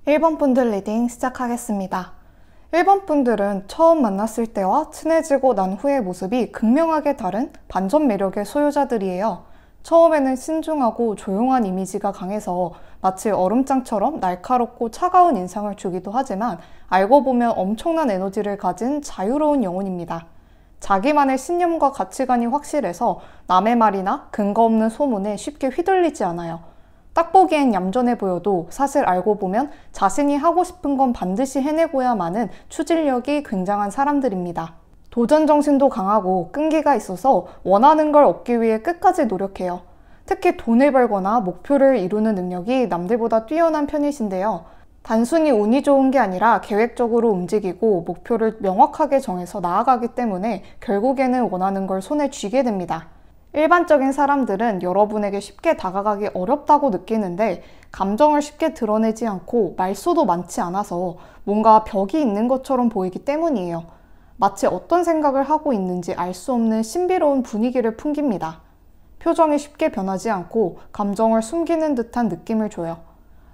1번 분들 리딩 시작하겠습니다. 1번 분들은 처음 만났을 때와 친해지고 난 후의 모습이 극명하게 다른 반전 매력의 소유자들이에요. 처음에는 신중하고 조용한 이미지가 강해서 마치 얼음장처럼 날카롭고 차가운 인상을 주기도 하지만 알고 보면 엄청난 에너지를 가진 자유로운 영혼입니다. 자기만의 신념과 가치관이 확실해서 남의 말이나 근거 없는 소문에 쉽게 휘둘리지 않아요. 딱 보기엔 얌전해 보여도 사실 알고 보면 자신이 하고 싶은 건 반드시 해내고야 마는 추진력이 굉장한 사람들입니다. 도전 정신도 강하고 끈기가 있어서 원하는 걸 얻기 위해 끝까지 노력해요. 특히 돈을 벌거나 목표를 이루는 능력이 남들보다 뛰어난 편이신데요. 단순히 운이 좋은 게 아니라 계획적으로 움직이고 목표를 명확하게 정해서 나아가기 때문에 결국에는 원하는 걸 손에 쥐게 됩니다. 일반적인 사람들은 여러분에게 쉽게 다가가기 어렵다고 느끼는데 감정을 쉽게 드러내지 않고 말수도 많지 않아서 뭔가 벽이 있는 것처럼 보이기 때문이에요. 마치 어떤 생각을 하고 있는지 알 수 없는 신비로운 분위기를 풍깁니다. 표정이 쉽게 변하지 않고 감정을 숨기는 듯한 느낌을 줘요.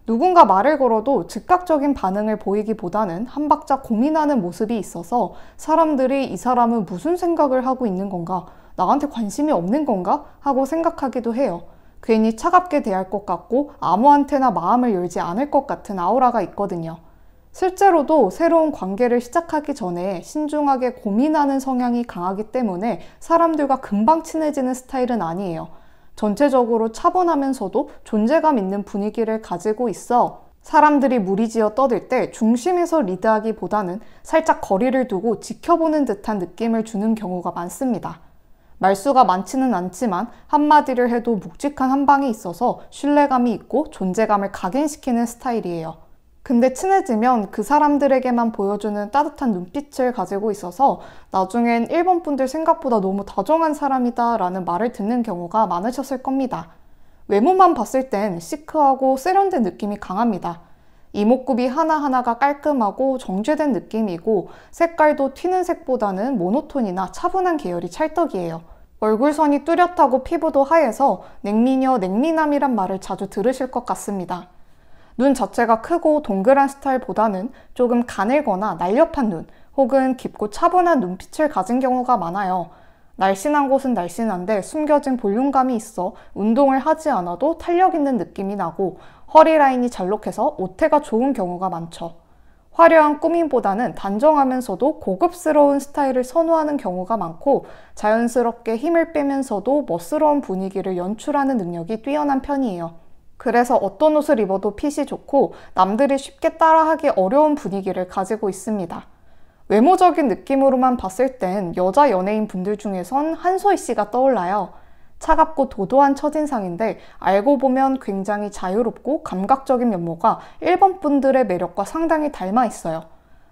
누군가 말을 걸어도 즉각적인 반응을 보이기보다는 한 박자 고민하는 모습이 있어서 사람들이 이 사람은 무슨 생각을 하고 있는 건가? 나한테 관심이 없는 건가? 하고 생각하기도 해요. 괜히 차갑게 대할 것 같고 아무한테나 마음을 열지 않을 것 같은 아우라가 있거든요. 실제로도 새로운 관계를 시작하기 전에 신중하게 고민하는 성향이 강하기 때문에 사람들과 금방 친해지는 스타일은 아니에요. 전체적으로 차분하면서도 존재감 있는 분위기를 가지고 있어 사람들이 무리지어 떠들 때 중심에서 리드하기보다는 살짝 거리를 두고 지켜보는 듯한 느낌을 주는 경우가 많습니다. 말수가 많지는 않지만 한마디를 해도 묵직한 한 방이 있어서 신뢰감이 있고 존재감을 각인시키는 스타일이에요. 근데 친해지면 그 사람들에게만 보여주는 따뜻한 눈빛을 가지고 있어서 나중엔 1번 분들 생각보다 너무 다정한 사람이다 라는 말을 듣는 경우가 많으셨을 겁니다. 외모만 봤을 땐 시크하고 세련된 느낌이 강합니다. 이목구비 하나하나가 깔끔하고 정제된 느낌이고 색깔도 튀는 색보다는 모노톤이나 차분한 계열이 찰떡이에요. 얼굴선이 뚜렷하고 피부도 하얘서 냉미녀 냉미남이란 말을 자주 들으실 것 같습니다. 눈 자체가 크고 동그란 스타일보다는 조금 가늘거나 날렵한 눈 혹은 깊고 차분한 눈빛을 가진 경우가 많아요. 날씬한 곳은 날씬한데 숨겨진 볼륨감이 있어 운동을 하지 않아도 탄력 있는 느낌이 나고 허리 라인이 잘록해서 옷태가 좋은 경우가 많죠. 화려한 꾸밈보다는 단정하면서도 고급스러운 스타일을 선호하는 경우가 많고 자연스럽게 힘을 빼면서도 멋스러운 분위기를 연출하는 능력이 뛰어난 편이에요. 그래서 어떤 옷을 입어도 핏이 좋고 남들이 쉽게 따라하기 어려운 분위기를 가지고 있습니다. 외모적인 느낌으로만 봤을 땐 여자 연예인 분들 중에선 한소희 씨가 떠올라요. 차갑고 도도한 첫인상인데 알고 보면 굉장히 자유롭고 감각적인 면모가 1번 분들의 매력과 상당히 닮아 있어요.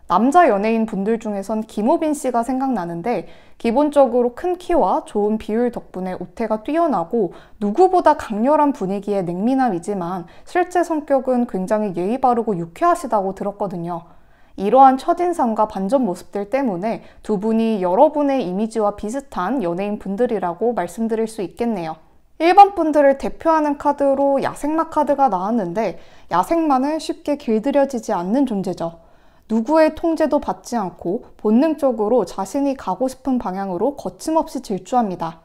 남자 연예인 분들 중에선 김우빈 씨가 생각나는데 기본적으로 큰 키와 좋은 비율 덕분에 옷태가 뛰어나고 누구보다 강렬한 분위기의 냉미남이지만 실제 성격은 굉장히 예의 바르고 유쾌하시다고 들었거든요. 이러한 첫인상과 반전 모습들 때문에 두 분이 여러분의 이미지와 비슷한 연예인 분들이라고 말씀드릴 수 있겠네요. 1번 분들을 대표하는 카드로 야생마 카드가 나왔는데 야생마는 쉽게 길들여지지 않는 존재죠. 누구의 통제도 받지 않고 본능적으로 자신이 가고 싶은 방향으로 거침없이 질주합니다.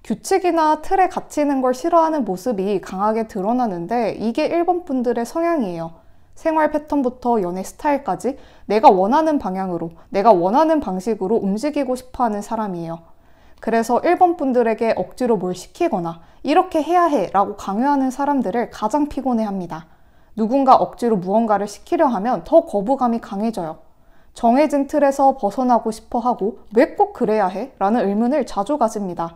규칙이나 틀에 갇히는 걸 싫어하는 모습이 강하게 드러나는데 이게 1번 분들의 성향이에요. 생활 패턴부터 연애 스타일까지 내가 원하는 방향으로, 내가 원하는 방식으로 움직이고 싶어하는 사람이에요. 그래서 1번 분들에게 억지로 뭘 시키거나 이렇게 해야 해 라고 강요하는 사람들을 가장 피곤해합니다. 누군가 억지로 무언가를 시키려 하면 더 거부감이 강해져요. 정해진 틀에서 벗어나고 싶어 하고 왜 꼭 그래야 해? 라는 의문을 자주 가집니다.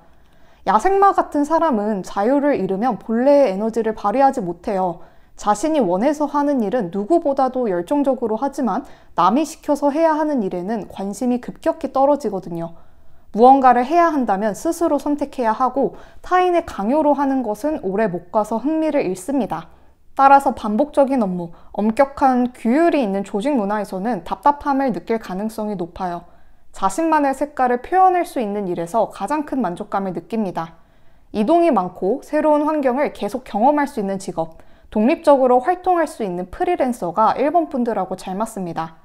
야생마 같은 사람은 자유를 잃으면 본래의 에너지를 발휘하지 못해요. 자신이 원해서 하는 일은 누구보다도 열정적으로 하지만 남이 시켜서 해야 하는 일에는 관심이 급격히 떨어지거든요. 무언가를 해야 한다면 스스로 선택해야 하고 타인의 강요로 하는 것은 오래 못 가서 흥미를 잃습니다. 따라서 반복적인 업무, 엄격한 규율이 있는 조직 문화에서는 답답함을 느낄 가능성이 높아요. 자신만의 색깔을 표현할 수 있는 일에서 가장 큰 만족감을 느낍니다. 이동이 많고 새로운 환경을 계속 경험할 수 있는 직업, 독립적으로 활동할 수 있는 프리랜서가 1번 분들하고 잘 맞습니다.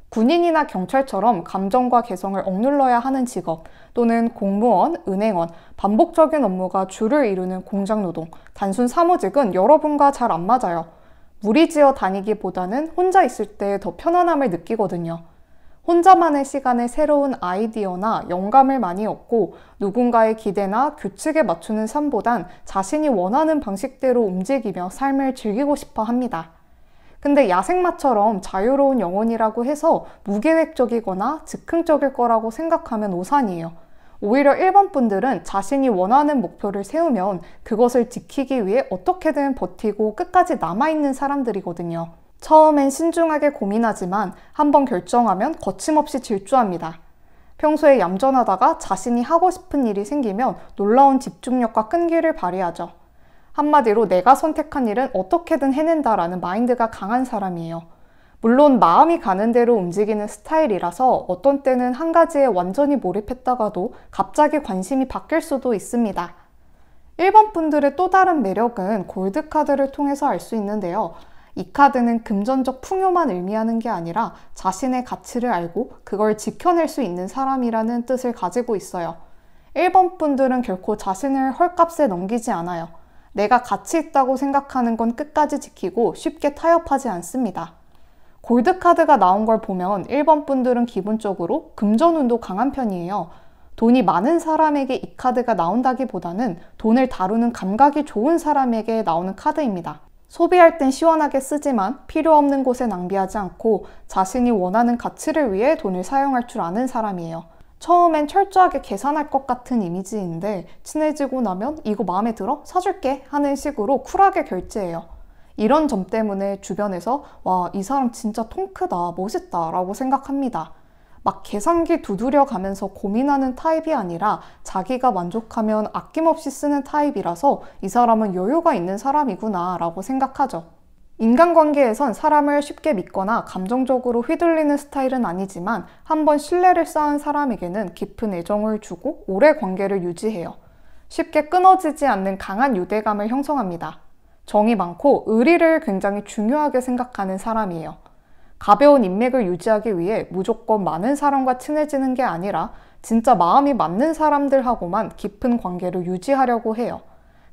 군인이나 경찰처럼 감정과 개성을 억눌러야 하는 직업, 또는 공무원, 은행원, 반복적인 업무가 주를 이루는 공장노동, 단순 사무직은 여러분과 잘 안 맞아요. 무리지어 다니기보다는 혼자 있을 때 더 편안함을 느끼거든요. 혼자만의 시간에 새로운 아이디어나 영감을 많이 얻고 누군가의 기대나 규칙에 맞추는 삶보단 자신이 원하는 방식대로 움직이며 삶을 즐기고 싶어 합니다. 근데 야생마처럼 자유로운 영혼이라고 해서 무계획적이거나 즉흥적일 거라고 생각하면 오산이에요. 오히려 1번 분들은 자신이 원하는 목표를 세우면 그것을 지키기 위해 어떻게든 버티고 끝까지 남아있는 사람들이거든요. 처음엔 신중하게 고민하지만 한번 결정하면 거침없이 질주합니다. 평소에 얌전하다가 자신이 하고 싶은 일이 생기면 놀라운 집중력과 끈기를 발휘하죠. 한마디로 내가 선택한 일은 어떻게든 해낸다라는 마인드가 강한 사람이에요. 물론 마음이 가는 대로 움직이는 스타일이라서 어떤 때는 한 가지에 완전히 몰입했다가도 갑자기 관심이 바뀔 수도 있습니다. 1번 분들의 또 다른 매력은 골드카드를 통해서 알 수 있는데요. 이 카드는 금전적 풍요만 의미하는 게 아니라 자신의 가치를 알고 그걸 지켜낼 수 있는 사람이라는 뜻을 가지고 있어요. 1번 분들은 결코 자신을 헐값에 넘기지 않아요. 내가 가치 있다고 생각하는 건 끝까지 지키고 쉽게 타협하지 않습니다. 골드카드가 나온 걸 보면 1번 분들은 기본적으로 금전운도 강한 편이에요. 돈이 많은 사람에게 이 카드가 나온다기보다는 돈을 다루는 감각이 좋은 사람에게 나오는 카드입니다. 소비할 땐 시원하게 쓰지만 필요 없는 곳에 낭비하지 않고 자신이 원하는 가치를 위해 돈을 사용할 줄 아는 사람이에요. 처음엔 철저하게 계산할 것 같은 이미지인데 친해지고 나면 이거 마음에 들어? 사줄게 하는 식으로 쿨하게 결제해요. 이런 점 때문에 주변에서 와, 이 사람 진짜 통 크다, 멋있다 라고 생각합니다. 막 계산기 두드려 가면서 고민하는 타입이 아니라 자기가 만족하면 아낌없이 쓰는 타입이라서 이 사람은 여유가 있는 사람이구나 라고 생각하죠. 인간관계에선 사람을 쉽게 믿거나 감정적으로 휘둘리는 스타일은 아니지만 한번 신뢰를 쌓은 사람에게는 깊은 애정을 주고 오래 관계를 유지해요. 쉽게 끊어지지 않는 강한 유대감을 형성합니다. 정이 많고 의리를 굉장히 중요하게 생각하는 사람이에요. 가벼운 인맥을 유지하기 위해 무조건 많은 사람과 친해지는 게 아니라 진짜 마음이 맞는 사람들하고만 깊은 관계를 유지하려고 해요.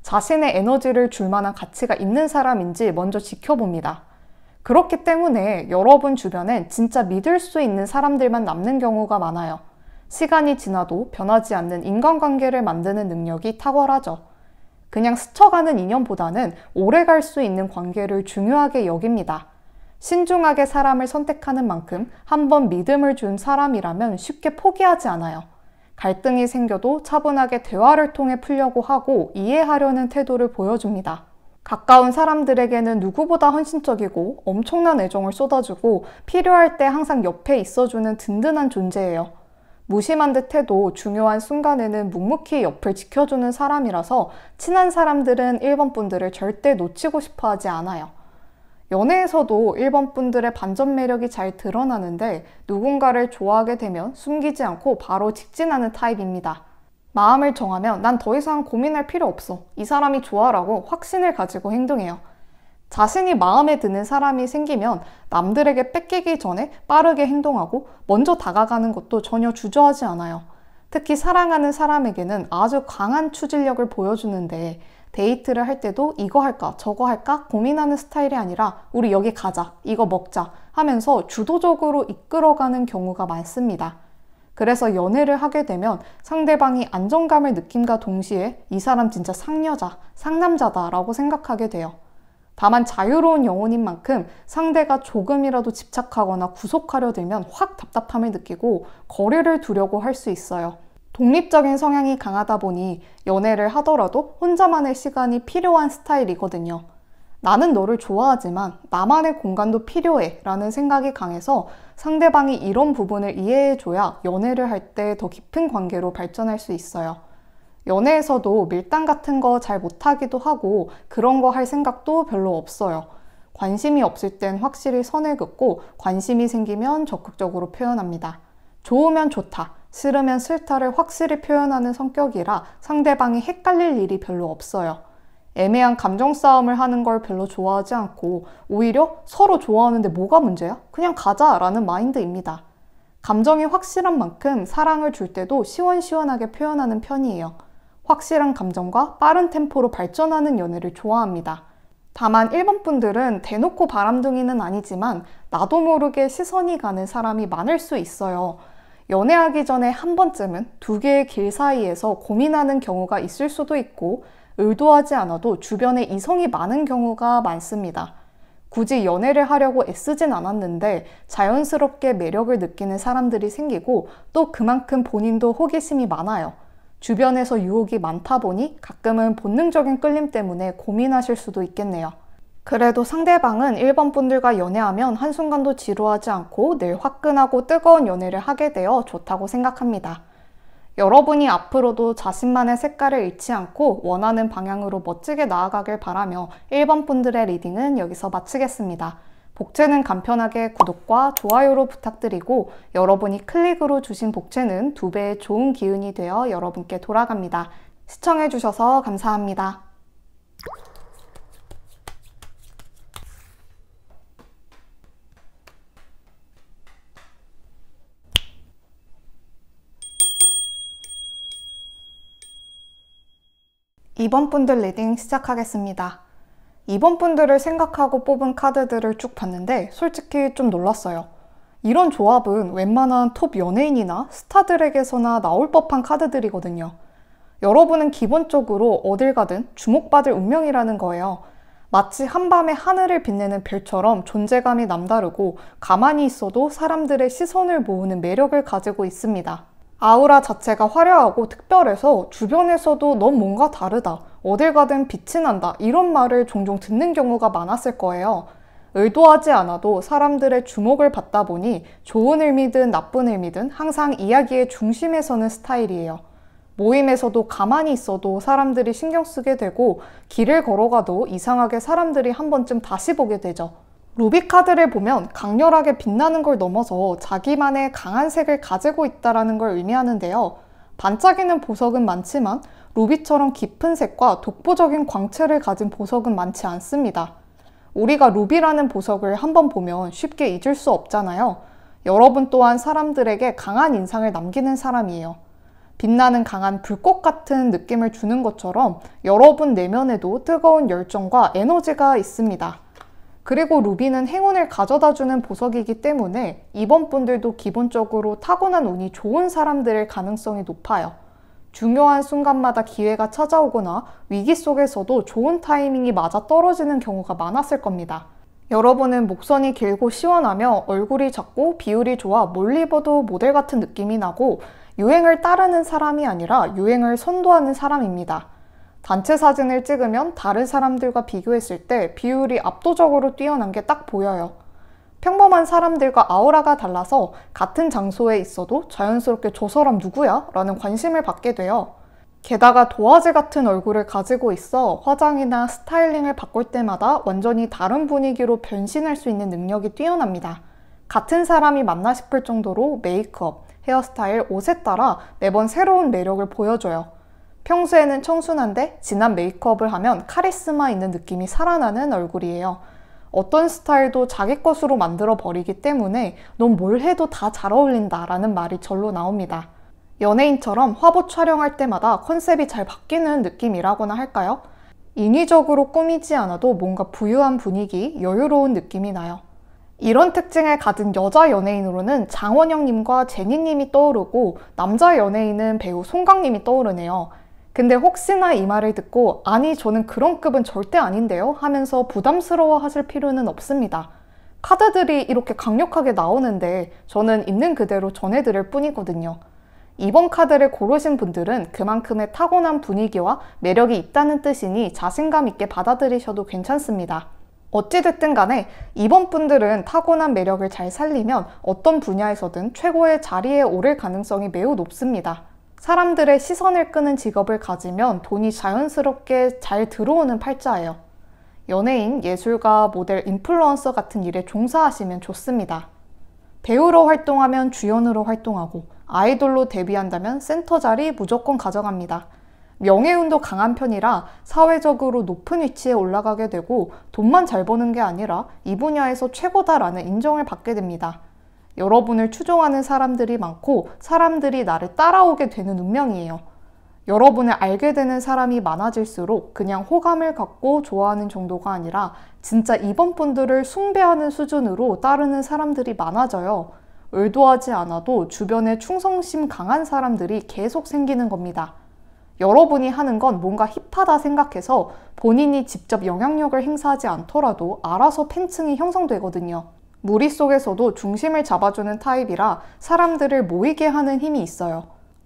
자신의 에너지를 줄 만한 가치가 있는 사람인지 먼저 지켜봅니다. 그렇기 때문에 여러분 주변엔 진짜 믿을 수 있는 사람들만 남는 경우가 많아요. 시간이 지나도 변하지 않는 인간관계를 만드는 능력이 탁월하죠. 그냥 스쳐가는 인연보다는 오래 갈 수 있는 관계를 중요하게 여깁니다. 신중하게 사람을 선택하는 만큼 한번 믿음을 준 사람이라면 쉽게 포기하지 않아요. 갈등이 생겨도 차분하게 대화를 통해 풀려고 하고 이해하려는 태도를 보여줍니다. 가까운 사람들에게는 누구보다 헌신적이고 엄청난 애정을 쏟아주고 필요할 때 항상 옆에 있어주는 든든한 존재예요. 무심한 듯 해도 중요한 순간에는 묵묵히 옆을 지켜주는 사람이라서 친한 사람들은 1번 분들을 절대 놓치고 싶어 하지 않아요. 연애에서도 1번 분들의 반전 매력이 잘 드러나는데 누군가를 좋아하게 되면 숨기지 않고 바로 직진하는 타입입니다. 마음을 정하면 난 더 이상 고민할 필요 없어. 이 사람이 좋아라고 확신을 가지고 행동해요. 자신이 마음에 드는 사람이 생기면 남들에게 뺏기기 전에 빠르게 행동하고 먼저 다가가는 것도 전혀 주저하지 않아요. 특히 사랑하는 사람에게는 아주 강한 추진력을 보여주는데 데이트를 할 때도 이거 할까 저거 할까 고민하는 스타일이 아니라 우리 여기 가자, 이거 먹자 하면서 주도적으로 이끌어가는 경우가 많습니다. 그래서 연애를 하게 되면 상대방이 안정감을 느낌과 동시에 이 사람 진짜 상여자, 상남자다 라고 생각하게 돼요. 다만 자유로운 영혼인 만큼 상대가 조금이라도 집착하거나 구속하려 들면 확 답답함을 느끼고 거리를 두려고 할 수 있어요. 독립적인 성향이 강하다 보니 연애를 하더라도 혼자만의 시간이 필요한 스타일이거든요. 나는 너를 좋아하지만 나만의 공간도 필요해 라는 생각이 강해서 상대방이 이런 부분을 이해해줘야 연애를 할 때 더 깊은 관계로 발전할 수 있어요. 연애에서도 밀당 같은 거 잘 못하기도 하고 그런 거 할 생각도 별로 없어요. 관심이 없을 땐 확실히 선을 긋고 관심이 생기면 적극적으로 표현합니다. 좋으면 좋다, 싫으면 싫다를 확실히 표현하는 성격이라 상대방이 헷갈릴 일이 별로 없어요. 애매한 감정 싸움을 하는 걸 별로 좋아하지 않고 오히려 서로 좋아하는데 뭐가 문제야? 그냥 가자라는 마인드입니다. 감정이 확실한 만큼 사랑을 줄 때도 시원시원하게 표현하는 편이에요. 확실한 감정과 빠른 템포로 발전하는 연애를 좋아합니다. 다만 1번 분들은 대놓고 바람둥이는 아니지만 나도 모르게 시선이 가는 사람이 많을 수 있어요. 연애하기 전에 한 번쯤은 두 개의 길 사이에서 고민하는 경우가 있을 수도 있고 의도하지 않아도 주변에 이성이 많은 경우가 많습니다. 굳이 연애를 하려고 애쓰진 않았는데 자연스럽게 매력을 느끼는 사람들이 생기고 또 그만큼 본인도 호기심이 많아요. 주변에서 유혹이 많다 보니 가끔은 본능적인 끌림 때문에 고민하실 수도 있겠네요. 그래도 상대방은 1번 분들과 연애하면 한순간도 지루하지 않고 늘 화끈하고 뜨거운 연애를 하게 되어 좋다고 생각합니다. 여러분이 앞으로도 자신만의 색깔을 잃지 않고 원하는 방향으로 멋지게 나아가길 바라며 1번 분들의 리딩은 여기서 마치겠습니다. 복채는 간편하게 구독과 좋아요로 부탁드리고 여러분이 클릭으로 주신 복채는 2배의 좋은 기운이 되어 여러분께 돌아갑니다. 시청해주셔서 감사합니다. 이번 분들 리딩 시작하겠습니다. 2번 분들을 생각하고 뽑은 카드들을 쭉 봤는데 솔직히 좀 놀랐어요. 이런 조합은 웬만한 톱 연예인이나 스타들에게서나 나올 법한 카드들이거든요. 여러분은 기본적으로 어딜 가든 주목받을 운명이라는 거예요. 마치 한밤에 하늘을 빛내는 별처럼 존재감이 남다르고 가만히 있어도 사람들의 시선을 모으는 매력을 가지고 있습니다. 아우라 자체가 화려하고 특별해서 주변에서도 넌 뭔가 다르다, 어딜 가든 빛이 난다 이런 말을 종종 듣는 경우가 많았을 거예요. 의도하지 않아도 사람들의 주목을 받다 보니 좋은 의미든 나쁜 의미든 항상 이야기의 중심에 서는 스타일이에요. 모임에서도 가만히 있어도 사람들이 신경 쓰게 되고 길을 걸어가도 이상하게 사람들이 한 번쯤 다시 보게 되죠. 루비 카드를 보면 강렬하게 빛나는 걸 넘어서 자기만의 강한 색을 가지고 있다는 걸 의미하는데요. 반짝이는 보석은 많지만 루비처럼 깊은 색과 독보적인 광채를 가진 보석은 많지 않습니다. 우리가 루비라는 보석을 한번 보면 쉽게 잊을 수 없잖아요. 여러분 또한 사람들에게 강한 인상을 남기는 사람이에요. 빛나는 강한 불꽃 같은 느낌을 주는 것처럼 여러분 내면에도 뜨거운 열정과 에너지가 있습니다. 그리고 루비는 행운을 가져다주는 보석이기 때문에 이번 분들도 기본적으로 타고난 운이 좋은 사람들일 가능성이 높아요. 중요한 순간마다 기회가 찾아오거나 위기 속에서도 좋은 타이밍이 맞아 떨어지는 경우가 많았을 겁니다. 여러분은 목선이 길고 시원하며 얼굴이 작고 비율이 좋아 멀리 봐도 모델 같은 느낌이 나고 유행을 따르는 사람이 아니라 유행을 선도하는 사람입니다. 단체 사진을 찍으면 다른 사람들과 비교했을 때 비율이 압도적으로 뛰어난 게 딱 보여요. 평범한 사람들과 아우라가 달라서 같은 장소에 있어도 자연스럽게 저 사람 누구야? 라는 관심을 받게 돼요. 게다가 도화지 같은 얼굴을 가지고 있어 화장이나 스타일링을 바꿀 때마다 완전히 다른 분위기로 변신할 수 있는 능력이 뛰어납니다. 같은 사람이 맞나 싶을 정도로 메이크업, 헤어스타일, 옷에 따라 매번 새로운 매력을 보여줘요. 평소에는 청순한데 진한 메이크업을 하면 카리스마 있는 느낌이 살아나는 얼굴이에요. 어떤 스타일도 자기 것으로 만들어 버리기 때문에 넌 뭘 해도 다 잘 어울린다 라는 말이 절로 나옵니다. 연예인처럼 화보 촬영할 때마다 컨셉이 잘 바뀌는 느낌이라고나 할까요? 인위적으로 꾸미지 않아도 뭔가 부유한 분위기, 여유로운 느낌이 나요. 이런 특징을 가진 여자 연예인으로는 장원영님과 제니님이 떠오르고 남자 연예인은 배우 송강님이 떠오르네요. 근데 혹시나 이 말을 듣고 아니 저는 그런 급은 절대 아닌데요 하면서 부담스러워 하실 필요는 없습니다. 카드들이 이렇게 강력하게 나오는데 저는 있는 그대로 전해드릴 뿐이거든요. 이번 카드를 고르신 분들은 그만큼의 타고난 분위기와 매력이 있다는 뜻이니 자신감 있게 받아들이셔도 괜찮습니다. 어찌됐든 간에 이번 분들은 타고난 매력을 잘 살리면 어떤 분야에서든 최고의 자리에 오를 가능성이 매우 높습니다. 사람들의 시선을 끄는 직업을 가지면 돈이 자연스럽게 잘 들어오는 팔자예요. 연예인, 예술가, 모델, 인플루언서 같은 일에 종사하시면 좋습니다. 배우로 활동하면 주연으로 활동하고 아이돌로 데뷔한다면 센터 자리 무조건 가져갑니다. 명예운도 강한 편이라 사회적으로 높은 위치에 올라가게 되고 돈만 잘 버는 게 아니라 이 분야에서 최고다라는 인정을 받게 됩니다. 여러분을 추종하는 사람들이 많고 사람들이 나를 따라오게 되는 운명이에요. 여러분을 알게 되는 사람이 많아질수록 그냥 호감을 갖고 좋아하는 정도가 아니라 진짜 이번 분들을 숭배하는 수준으로 따르는 사람들이 많아져요. 의도하지 않아도 주변에 충성심 강한 사람들이 계속 생기는 겁니다. 여러분이 하는 건 뭔가 힙하다 생각해서 본인이 직접 영향력을 행사하지 않더라도 알아서 팬층이 형성되거든요. 무리 속에서도 중심을 잡아주는 타입이라 사람들을 모이게 하는 힘이 있어요.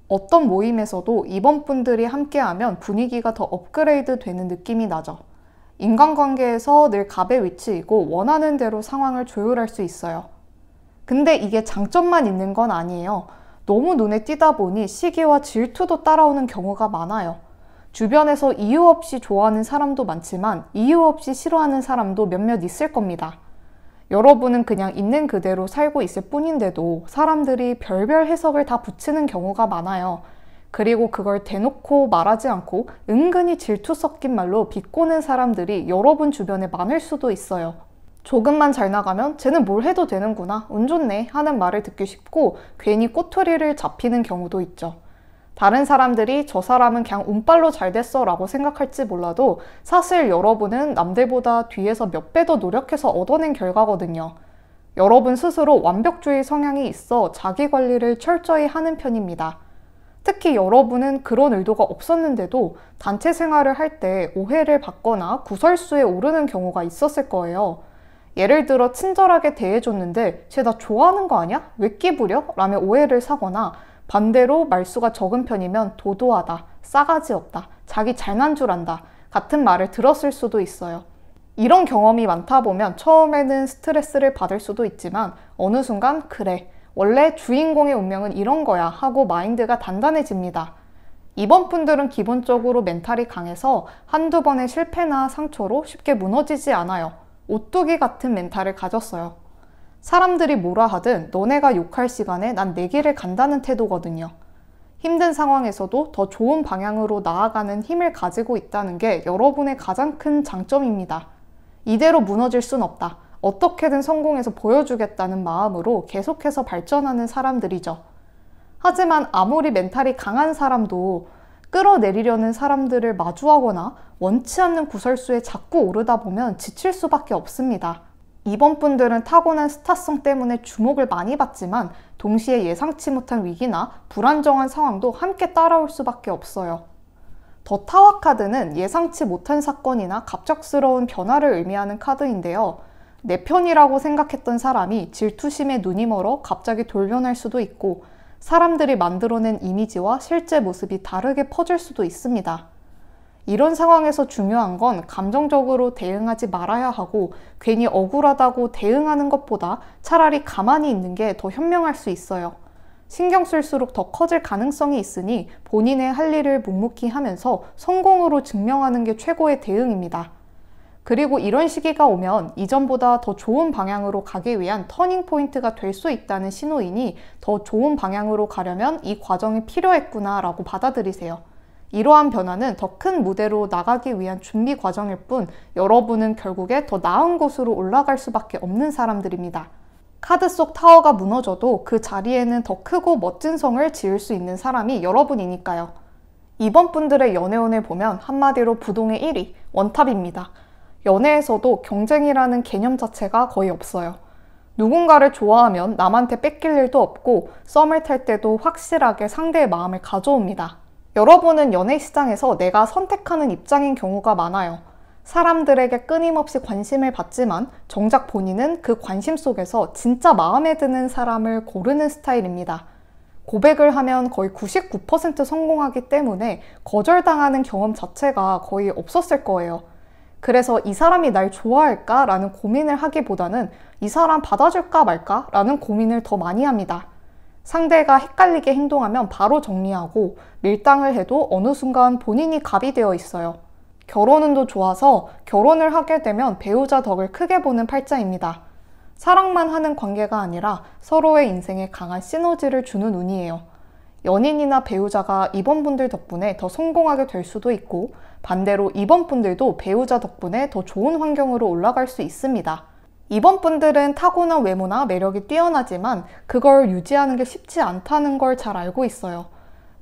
어떤 모임에서도 이번 분들이 함께하면 분위기가 더 업그레이드 되는 느낌이 나죠. 인간관계에서 늘 갑의 위치이고 원하는 대로 상황을 조율할 수 있어요. 근데 이게 장점만 있는 건 아니에요. 너무 눈에 띄다 보니 시기와 질투도 따라오는 경우가 많아요. 주변에서 이유 없이 좋아하는 사람도 많지만 이유 없이 싫어하는 사람도 몇몇 있을 겁니다. 여러분은 그냥 있는 그대로 살고 있을 뿐인데도 사람들이 별별 해석을 다 붙이는 경우가 많아요. 그리고 그걸 대놓고 말하지 않고 은근히 질투 섞인 말로 비꼬는 사람들이 여러분 주변에 많을 수도 있어요. 조금만 잘 나가면 쟤는 뭘 해도 되는구나, 운 좋네 하는 말을 듣기 쉽고 괜히 꼬투리를 잡히는 경우도 있죠. 다른 사람들이 저 사람은 그냥 운빨로 잘 됐어 라고 생각할지 몰라도 사실 여러분은 남들보다 뒤에서 몇 배 더 노력해서 얻어낸 결과거든요. 여러분 스스로 완벽주의 성향이 있어 자기 관리를 철저히 하는 편입니다. 특히 여러분은 그런 의도가 없었는데도 단체 생활을 할 때 오해를 받거나 구설수에 오르는 경우가 있었을 거예요. 예를 들어 친절하게 대해줬는데 쟤 나 좋아하는 거 아니야? 왜 끼부려? 라며 오해를 사거나 반대로 말수가 적은 편이면 도도하다, 싸가지 없다, 자기 잘난 줄 안다 같은 말을 들었을 수도 있어요. 이런 경험이 많다 보면 처음에는 스트레스를 받을 수도 있지만 어느 순간 그래, 원래 주인공의 운명은 이런 거야 하고 마인드가 단단해집니다. 이번 분들은 기본적으로 멘탈이 강해서 한두 번의 실패나 상처로 쉽게 무너지지 않아요. 오뚜기 같은 멘탈을 가졌어요. 사람들이 뭐라 하든 너네가 욕할 시간에 난 내 길을 간다는 태도거든요. 힘든 상황에서도 더 좋은 방향으로 나아가는 힘을 가지고 있다는 게 여러분의 가장 큰 장점입니다. 이대로 무너질 순 없다. 어떻게든 성공해서 보여주겠다는 마음으로 계속해서 발전하는 사람들이죠. 하지만 아무리 멘탈이 강한 사람도 끌어내리려는 사람들을 마주하거나 원치 않는 구설수에 자꾸 오르다 보면 지칠 수밖에 없습니다. 이번 분들은 타고난 스타성 때문에 주목을 많이 받지만 동시에 예상치 못한 위기나 불안정한 상황도 함께 따라올 수밖에 없어요. 더 타워 카드는 예상치 못한 사건이나 갑작스러운 변화를 의미하는 카드인데요. 내 편이라고 생각했던 사람이 질투심에 눈이 멀어 갑자기 돌변할 수도 있고 사람들이 만들어낸 이미지와 실제 모습이 다르게 퍼질 수도 있습니다. 이런 상황에서 중요한 건 감정적으로 대응하지 말아야 하고 괜히 억울하다고 대응하는 것보다 차라리 가만히 있는 게 더 현명할 수 있어요. 신경 쓸수록 더 커질 가능성이 있으니 본인의 할 일을 묵묵히 하면서 성공으로 증명하는 게 최고의 대응입니다. 그리고 이런 시기가 오면 이전보다 더 좋은 방향으로 가기 위한 터닝 포인트가 될 수 있다는 신호이니 더 좋은 방향으로 가려면 이 과정이 필요했구나 라고 받아들이세요. 이러한 변화는 더 큰 무대로 나가기 위한 준비 과정일 뿐 여러분은 결국에 더 나은 곳으로 올라갈 수밖에 없는 사람들입니다. 카드 속 타워가 무너져도 그 자리에는 더 크고 멋진 성을 지을 수 있는 사람이 여러분이니까요. 이번 분들의 연애운을 보면 한마디로 부동의 1위, 원탑입니다. 연애에서도 경쟁이라는 개념 자체가 거의 없어요. 누군가를 좋아하면 남한테 뺏길 일도 없고 썸을 탈 때도 확실하게 상대의 마음을 가져옵니다. 여러분은 연애 시장에서 내가 선택하는 입장인 경우가 많아요. 사람들에게 끊임없이 관심을 받지만 정작 본인은 그 관심 속에서 진짜 마음에 드는 사람을 고르는 스타일입니다. 고백을 하면 거의 99% 성공하기 때문에 거절당하는 경험 자체가 거의 없었을 거예요. 그래서 이 사람이 날 좋아할까? 라는 고민을 하기보다는 이 사람 받아줄까 말까? 라는 고민을 더 많이 합니다. 상대가 헷갈리게 행동하면 바로 정리하고 밀당을 해도 어느 순간 본인이 갑이 되어 있어요. 결혼운도 좋아서 결혼을 하게 되면 배우자 덕을 크게 보는 팔자입니다. 사랑만 하는 관계가 아니라 서로의 인생에 강한 시너지를 주는 운이에요. 연인이나 배우자가 임원분들 덕분에 더 성공하게 될 수도 있고, 반대로 임원분들도 배우자 덕분에 더 좋은 환경으로 올라갈 수 있습니다. 임원분들은 타고난 외모나 매력이 뛰어나지만 그걸 유지하는 게 쉽지 않다는 걸 잘 알고 있어요.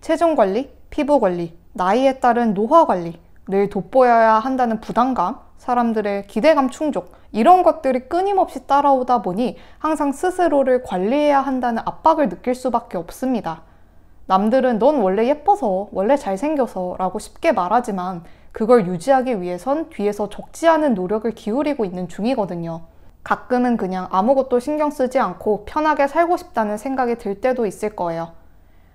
체중 관리, 피부 관리, 나이에 따른 노화 관리, 늘 돋보여야 한다는 부담감, 사람들의 기대감 충족, 이런 것들이 끊임없이 따라오다 보니 항상 스스로를 관리해야 한다는 압박을 느낄 수밖에 없습니다. 남들은 넌 원래 예뻐서, 원래 잘생겨서 라고 쉽게 말하지만 그걸 유지하기 위해선 뒤에서 적지 않은 노력을 기울이고 있는 중이거든요. 가끔은 그냥 아무것도 신경 쓰지 않고 편하게 살고 싶다는 생각이 들 때도 있을 거예요.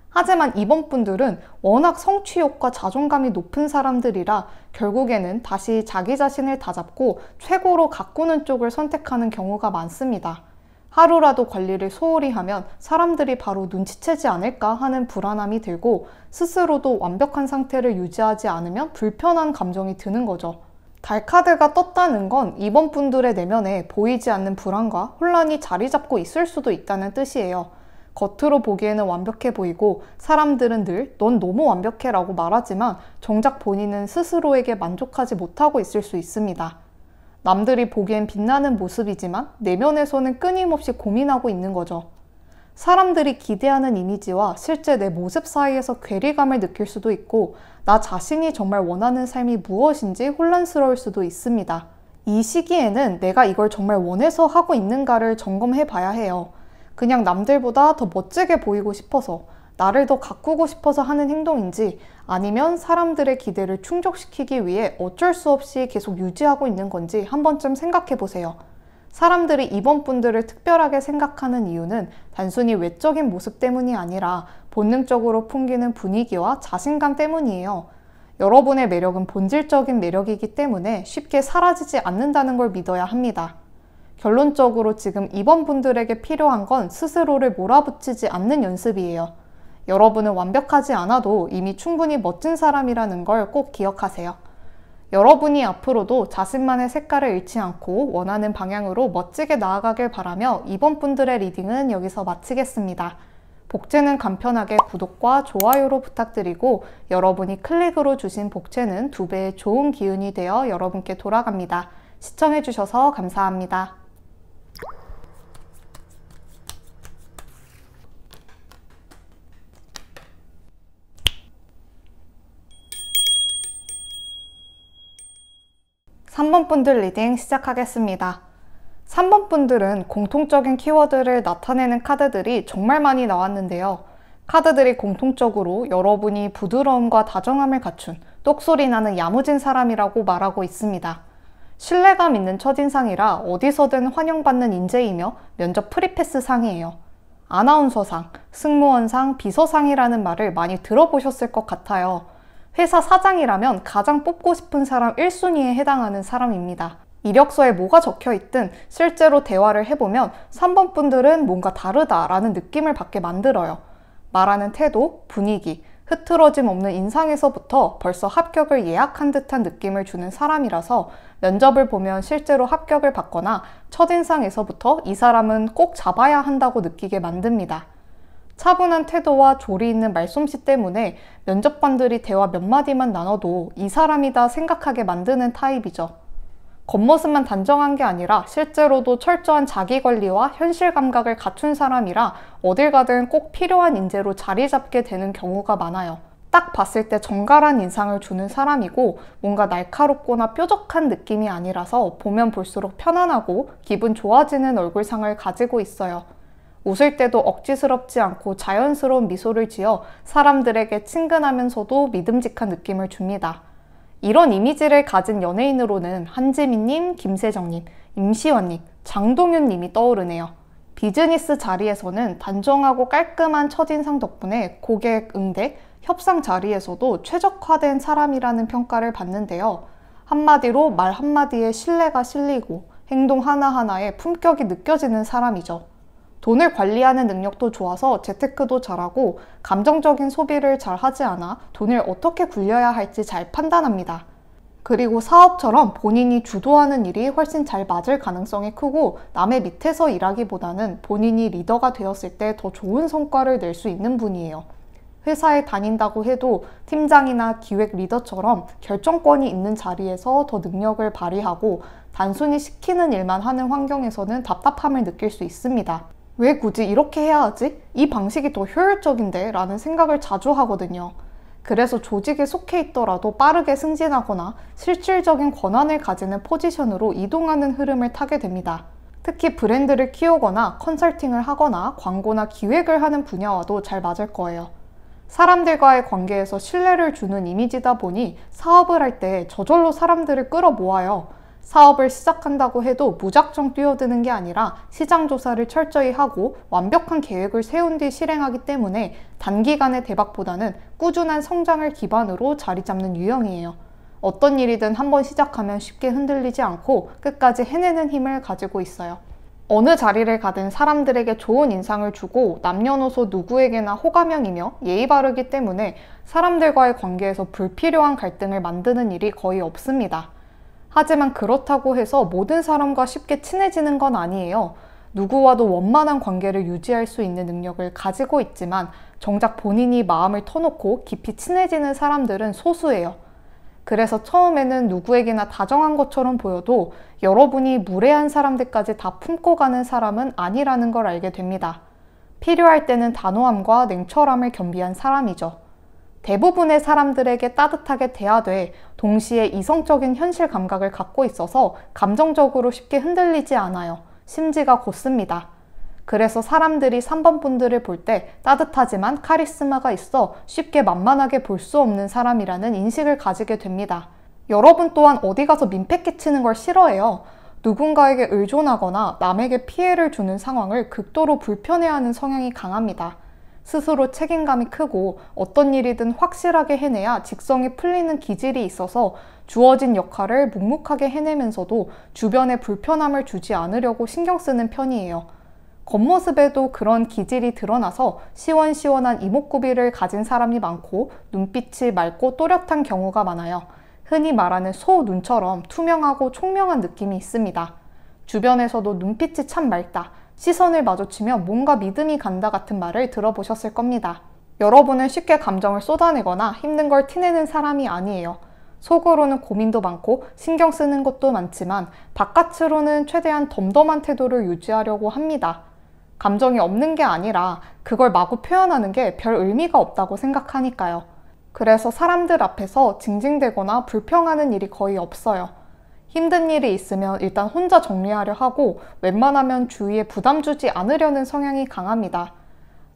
하지만 이번 분들은 워낙 성취욕과 자존감이 높은 사람들이라 결국에는 다시 자기 자신을 다잡고 최고로 가꾸는 쪽을 선택하는 경우가 많습니다. 하루라도 관리를 소홀히 하면 사람들이 바로 눈치채지 않을까 하는 불안함이 들고, 스스로도 완벽한 상태를 유지하지 않으면 불편한 감정이 드는 거죠. 달카드가 떴다는 건 이번 분들의 내면에 보이지 않는 불안과 혼란이 자리 잡고 있을 수도 있다는 뜻이에요. 겉으로 보기에는 완벽해 보이고 사람들은 늘 넌 너무 완벽해 라고 말하지만 정작 본인은 스스로에게 만족하지 못하고 있을 수 있습니다. 남들이 보기엔 빛나는 모습이지만 내면에서는 끊임없이 고민하고 있는 거죠. 사람들이 기대하는 이미지와 실제 내 모습 사이에서 괴리감을 느낄 수도 있고, 나 자신이 정말 원하는 삶이 무엇인지 혼란스러울 수도 있습니다. 이 시기에는 내가 이걸 정말 원해서 하고 있는가를 점검해 봐야 해요. 그냥 남들보다 더 멋지게 보이고 싶어서, 나를 더 가꾸고 싶어서 하는 행동인지, 아니면 사람들의 기대를 충족시키기 위해 어쩔 수 없이 계속 유지하고 있는 건지 한 번쯤 생각해 보세요. 사람들이 이번 분들을 특별하게 생각하는 이유는 단순히 외적인 모습 때문이 아니라 본능적으로 풍기는 분위기와 자신감 때문이에요. 여러분의 매력은 본질적인 매력이기 때문에 쉽게 사라지지 않는다는 걸 믿어야 합니다. 결론적으로 지금 이번 분들에게 필요한 건 스스로를 몰아붙이지 않는 연습이에요. 여러분은 완벽하지 않아도 이미 충분히 멋진 사람이라는 걸 꼭 기억하세요. 여러분이 앞으로도 자신만의 색깔을 잃지 않고 원하는 방향으로 멋지게 나아가길 바라며 이번 분들의 리딩은 여기서 마치겠습니다. 복채는 간편하게 구독과 좋아요로 부탁드리고, 여러분이 클릭으로 주신 복채는 2배의 좋은 기운이 되어 여러분께 돌아갑니다. 시청해주셔서 감사합니다. 삼 번 분들 리딩 시작하겠습니다. 3번 분들은 공통적인 키워드를 나타내는 카드들이 정말 많이 나왔는데요. 카드들이 공통적으로 여러분이 부드러움과 다정함을 갖춘 똑소리 나는 야무진 사람이라고 말하고 있습니다. 신뢰감 있는 첫인상이라 어디서든 환영받는 인재이며 면접 프리패스 상이에요. 아나운서상, 승무원상, 비서상이라는 말을 많이 들어보셨을 것 같아요. 회사 사장이라면 가장 뽑고 싶은 사람 1순위에 해당하는 사람입니다. 이력서에 뭐가 적혀 있든 실제로 대화를 해보면 3번 분들은 뭔가 다르다라는 느낌을 받게 만들어요. 말하는 태도, 분위기, 흐트러짐 없는 인상에서부터 벌써 합격을 예약한 듯한 느낌을 주는 사람이라서 면접을 보면 실제로 합격을 받거나 첫인상에서부터 이 사람은 꼭 잡아야 한다고 느끼게 만듭니다. 차분한 태도와 조리 있는 말솜씨 때문에 면접관들이 대화 몇 마디만 나눠도 이 사람이다 생각하게 만드는 타입이죠. 겉모습만 단정한 게 아니라 실제로도 철저한 자기관리와 현실 감각을 갖춘 사람이라 어딜 가든 꼭 필요한 인재로 자리 잡게 되는 경우가 많아요. 딱 봤을 때 정갈한 인상을 주는 사람이고, 뭔가 날카롭거나 뾰족한 느낌이 아니라서 보면 볼수록 편안하고 기분 좋아지는 얼굴상을 가지고 있어요. 웃을 때도 억지스럽지 않고 자연스러운 미소를 지어 사람들에게 친근하면서도 믿음직한 느낌을 줍니다. 이런 이미지를 가진 연예인으로는 한지민님, 김세정님, 임시완님, 장동윤님이 떠오르네요. 비즈니스 자리에서는 단정하고 깔끔한 첫인상 덕분에 고객 응대, 협상 자리에서도 최적화된 사람이라는 평가를 받는데요. 한마디로 말 한마디에 신뢰가 실리고 행동 하나하나에 품격이 느껴지는 사람이죠. 돈을 관리하는 능력도 좋아서 재테크도 잘하고 감정적인 소비를 잘 하지 않아 돈을 어떻게 굴려야 할지 잘 판단합니다. 그리고 사업처럼 본인이 주도하는 일이 훨씬 잘 맞을 가능성이 크고, 남의 밑에서 일하기보다는 본인이 리더가 되었을 때 더 좋은 성과를 낼 수 있는 분이에요. 회사에 다닌다고 해도 팀장이나 기획 리더처럼 결정권이 있는 자리에서 더 능력을 발휘하고 단순히 시키는 일만 하는 환경에서는 답답함을 느낄 수 있습니다. 왜 굳이 이렇게 해야 하지? 이 방식이 더 효율적인데? 라는 생각을 자주 하거든요. 그래서 조직에 속해 있더라도 빠르게 승진하거나 실질적인 권한을 가지는 포지션으로 이동하는 흐름을 타게 됩니다. 특히 브랜드를 키우거나 컨설팅을 하거나 광고나 기획을 하는 분야와도 잘 맞을 거예요. 사람들과의 관계에서 신뢰를 주는 이미지다 보니 사업을 할 때 저절로 사람들을 끌어모아요. 사업을 시작한다고 해도 무작정 뛰어드는 게 아니라 시장 조사를 철저히 하고 완벽한 계획을 세운 뒤 실행하기 때문에 단기간의 대박보다는 꾸준한 성장을 기반으로 자리 잡는 유형이에요. 어떤 일이든 한번 시작하면 쉽게 흔들리지 않고 끝까지 해내는 힘을 가지고 있어요. 어느 자리를 가든 사람들에게 좋은 인상을 주고 남녀노소 누구에게나 호감형이며 예의 바르기 때문에 사람들과의 관계에서 불필요한 갈등을 만드는 일이 거의 없습니다. 하지만 그렇다고 해서 모든 사람과 쉽게 친해지는 건 아니에요. 누구와도 원만한 관계를 유지할 수 있는 능력을 가지고 있지만 정작 본인이 마음을 터놓고 깊이 친해지는 사람들은 소수예요. 그래서 처음에는 누구에게나 다정한 것처럼 보여도 여러분이 무례한 사람들까지 다 품고 가는 사람은 아니라는 걸 알게 됩니다. 필요할 때는 단호함과 냉철함을 겸비한 사람이죠. 대부분의 사람들에게 따뜻하게 대하되 동시에 이성적인 현실 감각을 갖고 있어서 감정적으로 쉽게 흔들리지 않아요. 심지가 곧습니다. 그래서 사람들이 3번 분들을 볼 때 따뜻하지만 카리스마가 있어 쉽게 만만하게 볼 수 없는 사람이라는 인식을 가지게 됩니다. 여러분 또한 어디 가서 민폐 끼치는 걸 싫어해요. 누군가에게 의존하거나 남에게 피해를 주는 상황을 극도로 불편해하는 성향이 강합니다. 스스로 책임감이 크고 어떤 일이든 확실하게 해내야 직성이 풀리는 기질이 있어서 주어진 역할을 묵묵하게 해내면서도 주변에 불편함을 주지 않으려고 신경 쓰는 편이에요. 겉모습에도 그런 기질이 드러나서 시원시원한 이목구비를 가진 사람이 많고 눈빛이 맑고 또렷한 경우가 많아요. 흔히 말하는 소 눈처럼 투명하고 총명한 느낌이 있습니다. 주변에서도 눈빛이 참 맑다, 시선을 마주치면 뭔가 믿음이 간다 같은 말을 들어보셨을 겁니다. 여러분은 쉽게 감정을 쏟아내거나 힘든 걸 티내는 사람이 아니에요. 속으로는 고민도 많고 신경 쓰는 것도 많지만 바깥으로는 최대한 덤덤한 태도를 유지하려고 합니다. 감정이 없는 게 아니라 그걸 마구 표현하는 게 별 의미가 없다고 생각하니까요. 그래서 사람들 앞에서 징징대거나 불평하는 일이 거의 없어요. 힘든 일이 있으면 일단 혼자 정리하려 하고 웬만하면 주위에 부담 주지 않으려는 성향이 강합니다.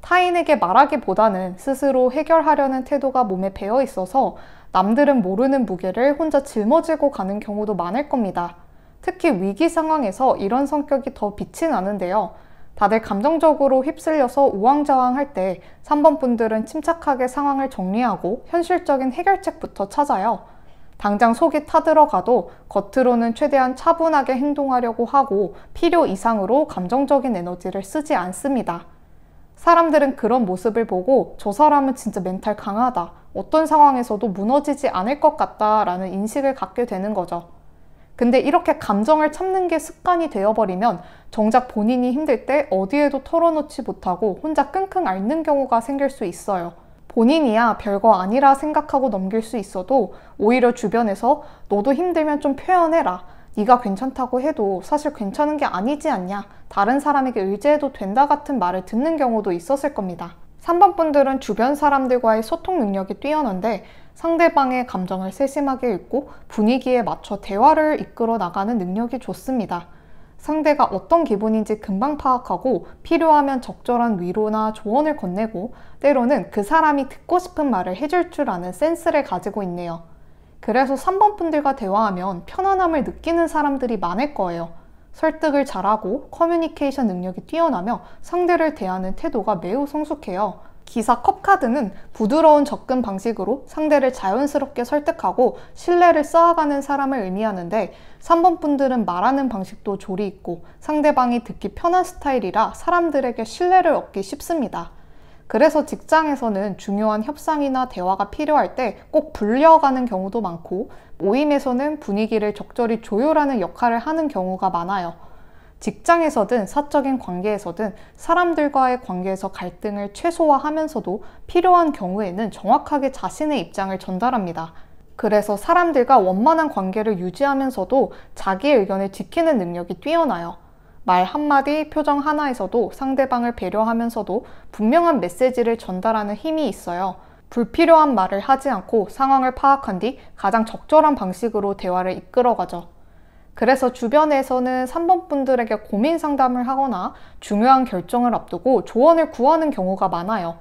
타인에게 말하기보다는 스스로 해결하려는 태도가 몸에 배어 있어서 남들은 모르는 무게를 혼자 짊어지고 가는 경우도 많을 겁니다. 특히 위기 상황에서 이런 성격이 더 빛이 나는데요. 다들 감정적으로 휩쓸려서 우왕좌왕할 때 3번 분들은 침착하게 상황을 정리하고 현실적인 해결책부터 찾아요. 당장 속이 타들어가도 겉으로는 최대한 차분하게 행동하려고 하고 필요 이상으로 감정적인 에너지를 쓰지 않습니다. 사람들은 그런 모습을 보고 저 사람은 진짜 멘탈 강하다, 어떤 상황에서도 무너지지 않을 것 같다 라는 인식을 갖게 되는 거죠. 근데 이렇게 감정을 참는 게 습관이 되어버리면 정작 본인이 힘들 때 어디에도 털어놓지 못하고 혼자 끙끙 앓는 경우가 생길 수 있어요. 본인이야 별거 아니라 생각하고 넘길 수 있어도 오히려 주변에서 너도 힘들면 좀 표현해라, 네가 괜찮다고 해도 사실 괜찮은 게 아니지 않냐, 다른 사람에게 의지해도 된다 같은 말을 듣는 경우도 있었을 겁니다. 3번 분들은 주변 사람들과의 소통 능력이 뛰어난데 상대방의 감정을 세심하게 읽고 분위기에 맞춰 대화를 이끌어 나가는 능력이 좋습니다. 상대가 어떤 기분인지 금방 파악하고 필요하면 적절한 위로나 조언을 건네고 때로는 그 사람이 듣고 싶은 말을 해줄 줄 아는 센스를 가지고 있네요. 그래서 3번 분들과 대화하면 편안함을 느끼는 사람들이 많을 거예요. 설득을 잘하고 커뮤니케이션 능력이 뛰어나며 상대를 대하는 태도가 매우 성숙해요. 기사 컵카드는 부드러운 접근 방식으로 상대를 자연스럽게 설득하고 신뢰를 쌓아가는 사람을 의미하는데 3번 분들은 말하는 방식도 조리 있고 상대방이 듣기 편한 스타일이라 사람들에게 신뢰를 얻기 쉽습니다. 그래서 직장에서는 중요한 협상이나 대화가 필요할 때 꼭 불려가는 경우도 많고 모임에서는 분위기를 적절히 조율하는 역할을 하는 경우가 많아요. 직장에서든 사적인 관계에서든 사람들과의 관계에서 갈등을 최소화하면서도 필요한 경우에는 정확하게 자신의 입장을 전달합니다. 그래서 사람들과 원만한 관계를 유지하면서도 자기의 의견을 지키는 능력이 뛰어나요. 말 한마디, 표정 하나에서도 상대방을 배려하면서도 분명한 메시지를 전달하는 힘이 있어요. 불필요한 말을 하지 않고 상황을 파악한 뒤 가장 적절한 방식으로 대화를 이끌어가죠. 그래서 주변에서는 3번 분들에게 고민 상담을 하거나 중요한 결정을 앞두고 조언을 구하는 경우가 많아요.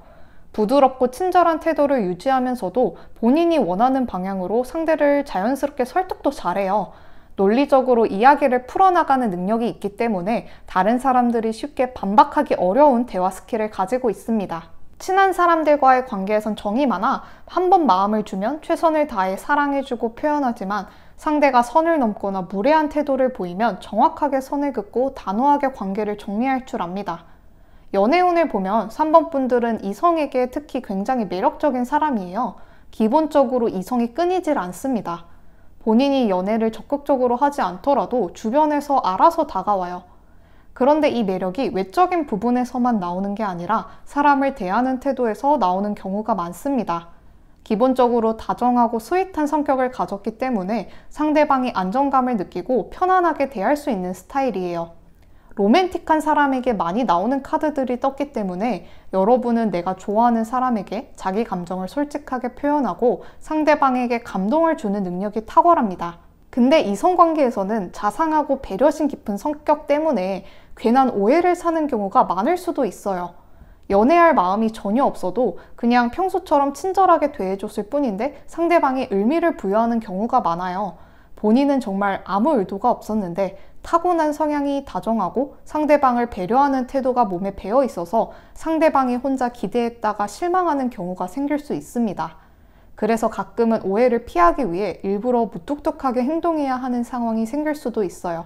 부드럽고 친절한 태도를 유지하면서도 본인이 원하는 방향으로 상대를 자연스럽게 설득도 잘해요. 논리적으로 이야기를 풀어나가는 능력이 있기 때문에 다른 사람들이 쉽게 반박하기 어려운 대화 스킬을 가지고 있습니다. 친한 사람들과의 관계에선 정이 많아 한 번 마음을 주면 최선을 다해 사랑해주고 표현하지만 상대가 선을 넘거나 무례한 태도를 보이면 정확하게 선을 긋고 단호하게 관계를 정리할 줄 압니다. 연애운을 보면 3번 분들은 이성에게 특히 굉장히 매력적인 사람이에요. 기본적으로 이성이 끊이질 않습니다. 본인이 연애를 적극적으로 하지 않더라도 주변에서 알아서 다가와요. 그런데 이 매력이 외적인 부분에서만 나오는 게 아니라 사람을 대하는 태도에서 나오는 경우가 많습니다. 기본적으로 다정하고 스윗한 성격을 가졌기 때문에 상대방이 안정감을 느끼고 편안하게 대할 수 있는 스타일이에요. 로맨틱한 사람에게 많이 나오는 카드들이 떴기 때문에 여러분은 내가 좋아하는 사람에게 자기 감정을 솔직하게 표현하고 상대방에게 감동을 주는 능력이 탁월합니다. 근데 이성관계에서는 자상하고 배려심 깊은 성격 때문에 괜한 오해를 사는 경우가 많을 수도 있어요. 연애할 마음이 전혀 없어도 그냥 평소처럼 친절하게 대해줬을 뿐인데 상대방이 의미를 부여하는 경우가 많아요. 본인은 정말 아무 의도가 없었는데 타고난 성향이 다정하고 상대방을 배려하는 태도가 몸에 배어 있어서 상대방이 혼자 기대했다가 실망하는 경우가 생길 수 있습니다. 그래서 가끔은 오해를 피하기 위해 일부러 무뚝뚝하게 행동해야 하는 상황이 생길 수도 있어요.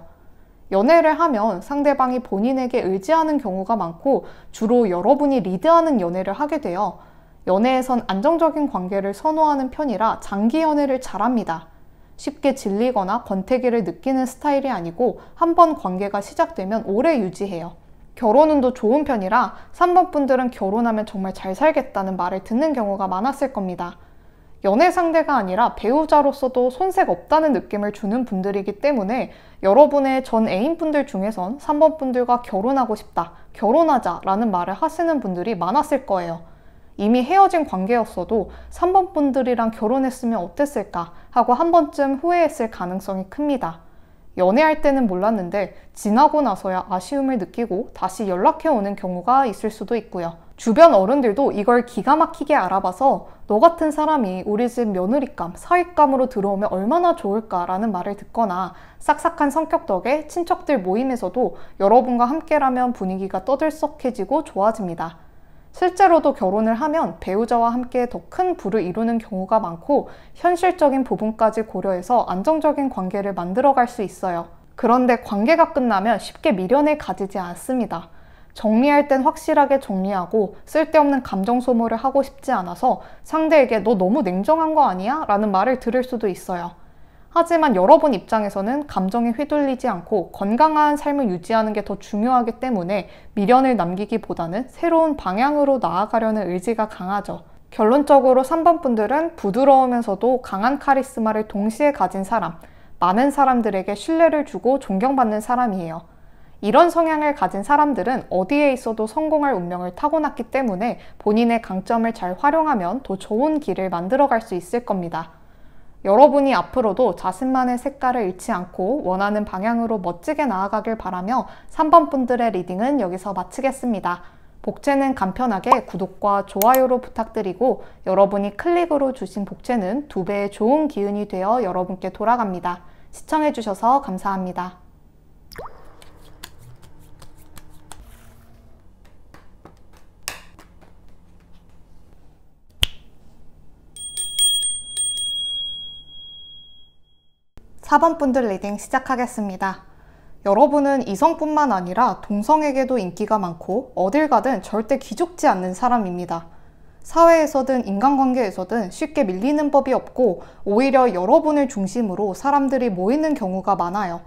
연애를 하면 상대방이 본인에게 의지하는 경우가 많고 주로 여러분이 리드하는 연애를 하게 돼요. 연애에선 안정적인 관계를 선호하는 편이라 장기 연애를 잘합니다. 쉽게 질리거나 권태기를 느끼는 스타일이 아니고 한번 관계가 시작되면 오래 유지해요. 결혼운도 좋은 편이라 3번 분들은 결혼하면 정말 잘 살겠다는 말을 듣는 경우가 많았을 겁니다. 연애 상대가 아니라 배우자로서도 손색 없다는 느낌을 주는 분들이기 때문에 여러분의 전 애인분들 중에선 3번 분들과 결혼하고 싶다, 결혼하자 라는 말을 하시는 분들이 많았을 거예요. 이미 헤어진 관계였어도 3번 분들이랑 결혼했으면 어땠을까 하고 한 번쯤 후회했을 가능성이 큽니다. 연애할 때는 몰랐는데 지나고 나서야 아쉬움을 느끼고 다시 연락해오는 경우가 있을 수도 있고요. 주변 어른들도 이걸 기가 막히게 알아봐서 너 같은 사람이 우리 집 며느리감, 사윗감으로 들어오면 얼마나 좋을까라는 말을 듣거나 싹싹한 성격 덕에 친척들 모임에서도 여러분과 함께라면 분위기가 떠들썩해지고 좋아집니다. 실제로도 결혼을 하면 배우자와 함께 더 큰 부를 이루는 경우가 많고 현실적인 부분까지 고려해서 안정적인 관계를 만들어갈 수 있어요. 그런데 관계가 끝나면 쉽게 미련을 가지지 않습니다. 정리할 땐 확실하게 정리하고 쓸데없는 감정 소모를 하고 싶지 않아서 상대에게 너 너무 냉정한 거 아니야? 라는 말을 들을 수도 있어요. 하지만 여러분 입장에서는 감정에 휘둘리지 않고 건강한 삶을 유지하는 게 더 중요하기 때문에 미련을 남기기보다는 새로운 방향으로 나아가려는 의지가 강하죠. 결론적으로 3번 분들은 부드러우면서도 강한 카리스마를 동시에 가진 사람, 많은 사람들에게 신뢰를 주고 존경받는 사람이에요. 이런 성향을 가진 사람들은 어디에 있어도 성공할 운명을 타고났기 때문에 본인의 강점을 잘 활용하면 더 좋은 길을 만들어갈 수 있을 겁니다. 여러분이 앞으로도 자신만의 색깔을 잃지 않고 원하는 방향으로 멋지게 나아가길 바라며 3번 분들의 리딩은 여기서 마치겠습니다. 복채는 간편하게 구독과 좋아요로 부탁드리고 여러분이 클릭으로 주신 복채는 2배의 좋은 기운이 되어 여러분께 돌아갑니다. 시청해주셔서 감사합니다. (4번) 분들 리딩 시작하겠습니다. 여러분은 이성뿐만 아니라 동성에게도 인기가 많고 어딜 가든 절대 기죽지 않는 사람입니다. 사회에서든 인간관계에서든 쉽게 밀리는 법이 없고 오히려 여러분을 중심으로 사람들이 모이는 경우가 많아요.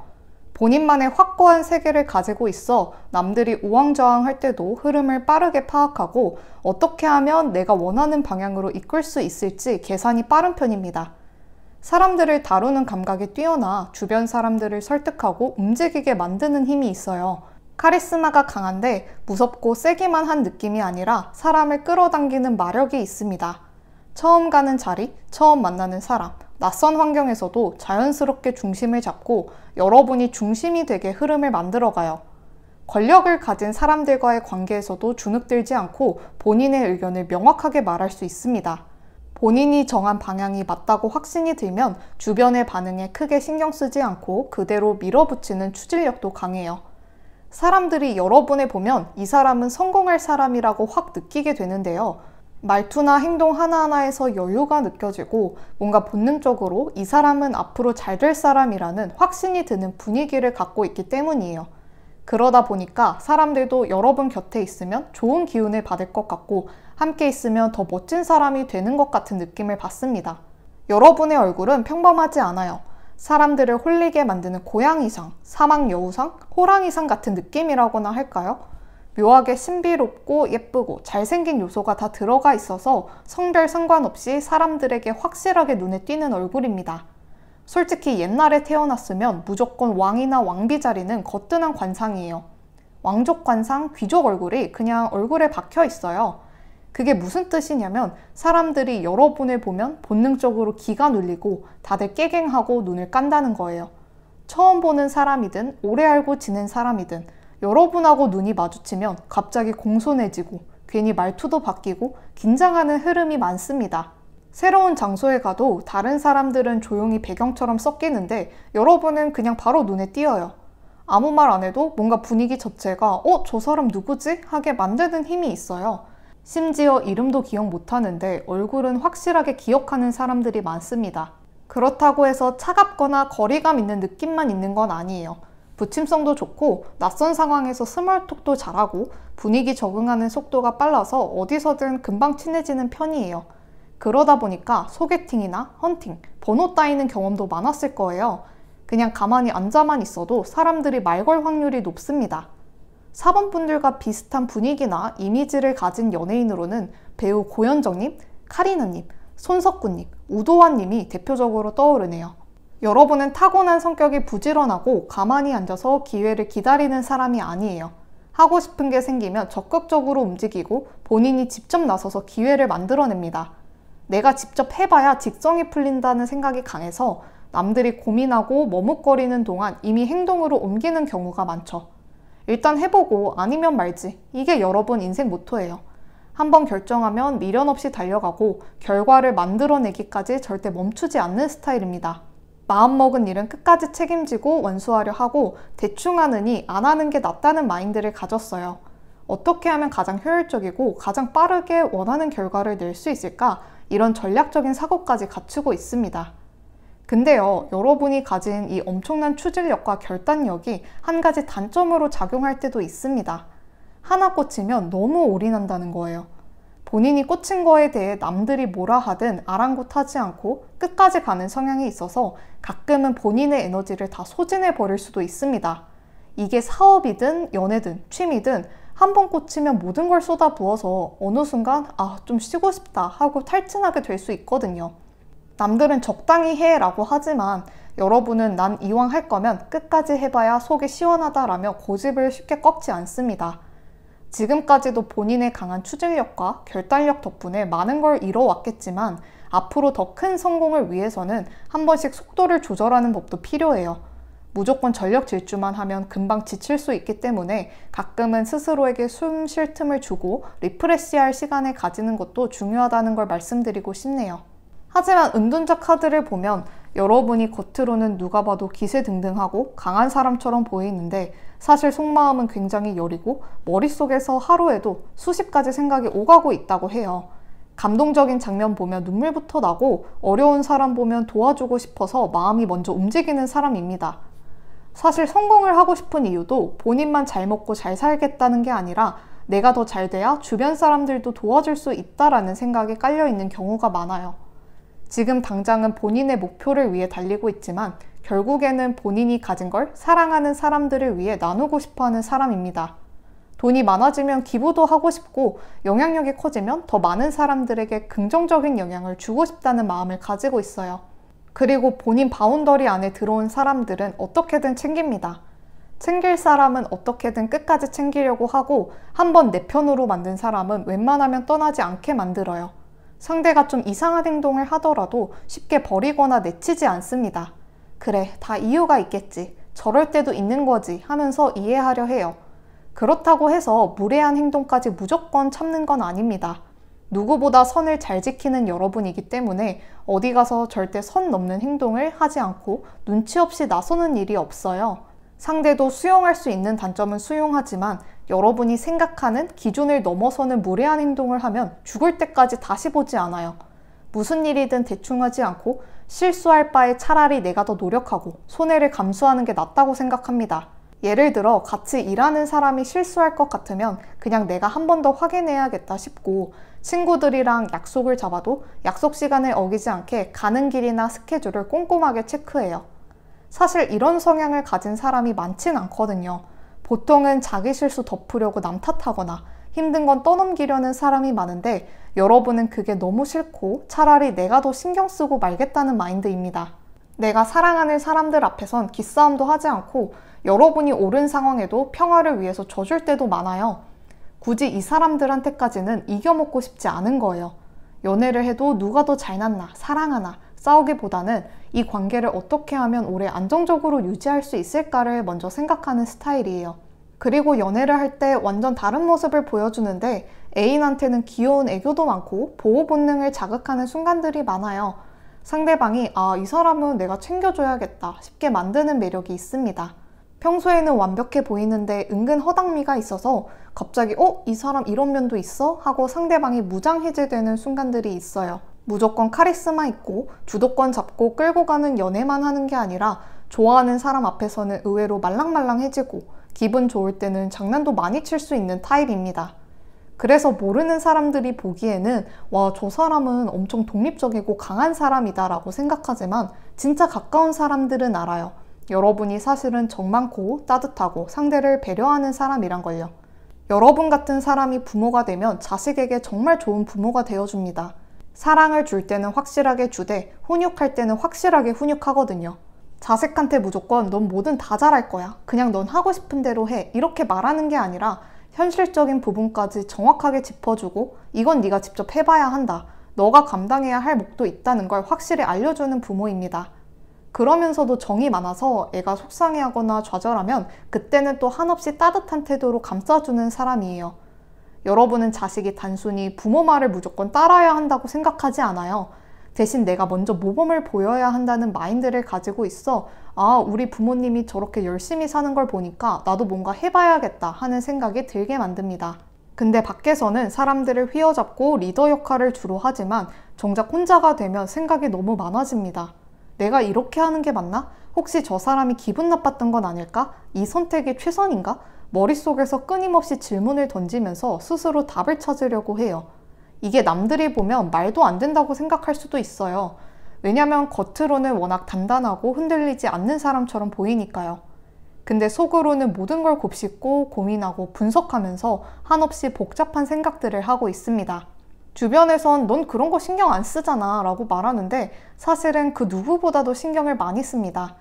본인만의 확고한 세계를 가지고 있어 남들이 우왕좌왕할 때도 흐름을 빠르게 파악하고 어떻게 하면 내가 원하는 방향으로 이끌 수 있을지 계산이 빠른 편입니다. 사람들을 다루는 감각이 뛰어나 주변 사람들을 설득하고 움직이게 만드는 힘이 있어요. 카리스마가 강한데 무섭고 세기만 한 느낌이 아니라 사람을 끌어당기는 마력이 있습니다. 처음 가는 자리, 처음 만나는 사람, 낯선 환경에서도 자연스럽게 중심을 잡고 여러분이 중심이 되게 흐름을 만들어가요. 권력을 가진 사람들과의 관계에서도 주눅들지 않고 본인의 의견을 명확하게 말할 수 있습니다. 본인이 정한 방향이 맞다고 확신이 들면 주변의 반응에 크게 신경 쓰지 않고 그대로 밀어붙이는 추진력도 강해요. 사람들이 여러분을 보면 이 사람은 성공할 사람이라고 확 느끼게 되는데요. 말투나 행동 하나하나에서 여유가 느껴지고 뭔가 본능적으로 이 사람은 앞으로 잘 될 사람이라는 확신이 드는 분위기를 갖고 있기 때문이에요. 그러다 보니까 사람들도 여러분 곁에 있으면 좋은 기운을 받을 것 같고 함께 있으면 더 멋진 사람이 되는 것 같은 느낌을 받습니다. 여러분의 얼굴은 평범하지 않아요. 사람들을 홀리게 만드는 고양이상, 사막 여우상, 호랑이상 같은 느낌이라고나 할까요? 묘하게 신비롭고 예쁘고 잘생긴 요소가 다 들어가 있어서 성별 상관없이 사람들에게 확실하게 눈에 띄는 얼굴입니다. 솔직히 옛날에 태어났으면 무조건 왕이나 왕비 자리는 거뜬한 관상이에요. 왕족 관상, 귀족 얼굴이 그냥 얼굴에 박혀 있어요. 그게 무슨 뜻이냐면 사람들이 여러분을 보면 본능적으로 기가 눌리고 다들 깨갱하고 눈을 깐다는 거예요. 처음 보는 사람이든 오래 알고 지낸 사람이든 여러분하고 눈이 마주치면 갑자기 공손해지고 괜히 말투도 바뀌고 긴장하는 흐름이 많습니다. 새로운 장소에 가도 다른 사람들은 조용히 배경처럼 섞이는데 여러분은 그냥 바로 눈에 띄어요. 아무 말 안 해도 뭔가 분위기 자체가 저 사람 누구지? 하게 만드는 힘이 있어요. 심지어 이름도 기억 못하는데 얼굴은 확실하게 기억하는 사람들이 많습니다. 그렇다고 해서 차갑거나 거리감 있는 느낌만 있는 건 아니에요. 부침성도 좋고 낯선 상황에서 스몰톡도 잘하고 분위기 적응하는 속도가 빨라서 어디서든 금방 친해지는 편이에요. 그러다 보니까 소개팅이나 헌팅, 번호 따이는 경험도 많았을 거예요. 그냥 가만히 앉아만 있어도 사람들이 말 걸 확률이 높습니다. 사범분들과 비슷한 분위기나 이미지를 가진 연예인으로는 배우 고현정님, 카리나님, 손석구님, 우도환님이 대표적으로 떠오르네요. 여러분은 타고난 성격이 부지런하고 가만히 앉아서 기회를 기다리는 사람이 아니에요. 하고 싶은 게 생기면 적극적으로 움직이고 본인이 직접 나서서 기회를 만들어냅니다. 내가 직접 해봐야 직성이 풀린다는 생각이 강해서 남들이 고민하고 머뭇거리는 동안 이미 행동으로 옮기는 경우가 많죠. 일단 해보고 아니면 말지. 이게 여러분 인생 모토예요. 한번 결정하면 미련 없이 달려가고 결과를 만들어내기까지 절대 멈추지 않는 스타일입니다. 마음먹은 일은 끝까지 책임지고 완수하려 하고 대충 하느니 안 하는 게 낫다는 마인드를 가졌어요. 어떻게 하면 가장 효율적이고 가장 빠르게 원하는 결과를 낼 수 있을까? 이런 전략적인 사고까지 갖추고 있습니다. 근데요, 여러분이 가진 이 엄청난 추진력과 결단력이 한 가지 단점으로 작용할 때도 있습니다. 하나 꽂히면 너무 올인한다는 거예요. 본인이 꽂힌 거에 대해 남들이 뭐라 하든 아랑곳하지 않고 끝까지 가는 성향이 있어서 가끔은 본인의 에너지를 다 소진해 버릴 수도 있습니다. 이게 사업이든 연애든 취미든 한 번 꽂히면 모든 걸 쏟아부어서 어느 순간 좀 쉬고 싶다 하고 탈진하게 될 수 있거든요. 남들은 적당히 해 라고 하지만 여러분은 난 이왕 할 거면 끝까지 해봐야 속이 시원하다라며 고집을 쉽게 꺾지 않습니다. 지금까지도 본인의 강한 추진력과 결단력 덕분에 많은 걸 이뤄왔겠지만 앞으로 더 큰 성공을 위해서는 한 번씩 속도를 조절하는 법도 필요해요. 무조건 전력 질주만 하면 금방 지칠 수 있기 때문에 가끔은 스스로에게 숨 쉴 틈을 주고 리프레시할 시간을 가지는 것도 중요하다는 걸 말씀드리고 싶네요. 하지만 은둔자 카드를 보면 여러분이 겉으로는 누가 봐도 기세등등하고 강한 사람처럼 보이는데 사실 속마음은 굉장히 여리고 머릿속에서 하루에도 수십 가지 생각이 오가고 있다고 해요. 감동적인 장면 보면 눈물부터 나고 어려운 사람 보면 도와주고 싶어서 마음이 먼저 움직이는 사람입니다. 사실 성공을 하고 싶은 이유도 본인만 잘 먹고 잘 살겠다는 게 아니라 내가 더 잘 돼야 주변 사람들도 도와줄 수 있다라는 생각이 깔려있는 경우가 많아요. 지금 당장은 본인의 목표를 위해 달리고 있지만 결국에는 본인이 가진 걸 사랑하는 사람들을 위해 나누고 싶어하는 사람입니다. 돈이 많아지면 기부도 하고 싶고 영향력이 커지면 더 많은 사람들에게 긍정적인 영향을 주고 싶다는 마음을 가지고 있어요. 그리고 본인 바운더리 안에 들어온 사람들은 어떻게든 챙깁니다. 챙길 사람은 어떻게든 끝까지 챙기려고 하고 한번 내 편으로 만든 사람은 웬만하면 떠나지 않게 만들어요. 상대가 좀 이상한 행동을 하더라도 쉽게 버리거나 내치지 않습니다. 그래, 다 이유가 있겠지. 저럴 때도 있는 거지 하면서 이해하려 해요. 그렇다고 해서 무례한 행동까지 무조건 참는 건 아닙니다. 누구보다 선을 잘 지키는 여러분이기 때문에 어디 가서 절대 선 넘는 행동을 하지 않고 눈치 없이 나서는 일이 없어요. 상대도 수용할 수 있는 단점은 수용하지만 여러분이 생각하는 기준을 넘어서는 무례한 행동을 하면 죽을 때까지 다시 보지 않아요. 무슨 일이든 대충 하지 않고 실수할 바에 차라리 내가 더 노력하고 손해를 감수하는 게 낫다고 생각합니다. 예를 들어 같이 일하는 사람이 실수할 것 같으면 그냥 내가 한 번 더 확인해야겠다 싶고 친구들이랑 약속을 잡아도 약속 시간을 어기지 않게 가는 길이나 스케줄을 꼼꼼하게 체크해요. 사실 이런 성향을 가진 사람이 많진 않거든요. 보통은 자기 실수 덮으려고 남 탓하거나 힘든 건 떠넘기려는 사람이 많은데 여러분은 그게 너무 싫고 차라리 내가 더 신경 쓰고 말겠다는 마인드입니다. 내가 사랑하는 사람들 앞에선 기싸움도 하지 않고 여러분이 옳은 상황에도 평화를 위해서 져줄 때도 많아요. 굳이 이 사람들한테까지는 이겨먹고 싶지 않은 거예요. 연애를 해도 누가 더 잘났나, 사랑하나 싸우기보다는 이 관계를 어떻게 하면 오래 안정적으로 유지할 수 있을까를 먼저 생각하는 스타일이에요. 그리고 연애를 할 때 완전 다른 모습을 보여주는데 애인한테는 귀여운 애교도 많고 보호 본능을 자극하는 순간들이 많아요. 상대방이 이 사람은 내가 챙겨줘야겠다 싶게 만드는 매력이 있습니다. 평소에는 완벽해 보이는데 은근 허당미가 있어서 갑자기 이 사람 이런 면도 있어? 하고 상대방이 무장해제되는 순간들이 있어요. 무조건 카리스마 있고 주도권 잡고 끌고 가는 연애만 하는 게 아니라 좋아하는 사람 앞에서는 의외로 말랑말랑해지고 기분 좋을 때는 장난도 많이 칠 수 있는 타입입니다. 그래서 모르는 사람들이 보기에는 와, 저 사람은 엄청 독립적이고 강한 사람이다 라고 생각하지만 진짜 가까운 사람들은 알아요. 여러분이 사실은 정 많고 따뜻하고 상대를 배려하는 사람이란 걸요. 여러분 같은 사람이 부모가 되면 자식에게 정말 좋은 부모가 되어줍니다. 사랑을 줄 때는 확실하게 주되 훈육할 때는 확실하게 훈육하거든요. 자식한테 무조건 넌 뭐든 다 잘할 거야. 그냥 넌 하고 싶은 대로 해. 이렇게 말하는 게 아니라 현실적인 부분까지 정확하게 짚어주고 이건 네가 직접 해봐야 한다. 너가 감당해야 할 몫도 있다는 걸 확실히 알려주는 부모입니다. 그러면서도 정이 많아서 애가 속상해하거나 좌절하면 그때는 또 한없이 따뜻한 태도로 감싸주는 사람이에요. 여러분은 자식이 단순히 부모 말을 무조건 따라야 한다고 생각하지 않아요. 대신 내가 먼저 모범을 보여야 한다는 마인드를 가지고 있어 우리 부모님이 저렇게 열심히 사는 걸 보니까 나도 뭔가 해봐야겠다 하는 생각이 들게 만듭니다. 근데 밖에서는 사람들을 휘어잡고 리더 역할을 주로 하지만 정작 혼자가 되면 생각이 너무 많아집니다. 내가 이렇게 하는 게 맞나? 혹시 저 사람이 기분 나빴던 건 아닐까? 이 선택이 최선인가? 머릿속에서 끊임없이 질문을 던지면서 스스로 답을 찾으려고 해요. 이게 남들이 보면 말도 안 된다고 생각할 수도 있어요. 왜냐면 겉으로는 워낙 단단하고 흔들리지 않는 사람처럼 보이니까요. 근데 속으로는 모든 걸 곱씹고 고민하고 분석하면서 한없이 복잡한 생각들을 하고 있습니다. 주변에선 넌 그런 거 신경 안 쓰잖아 라고 말하는데 사실은 그 누구보다도 신경을 많이 씁니다.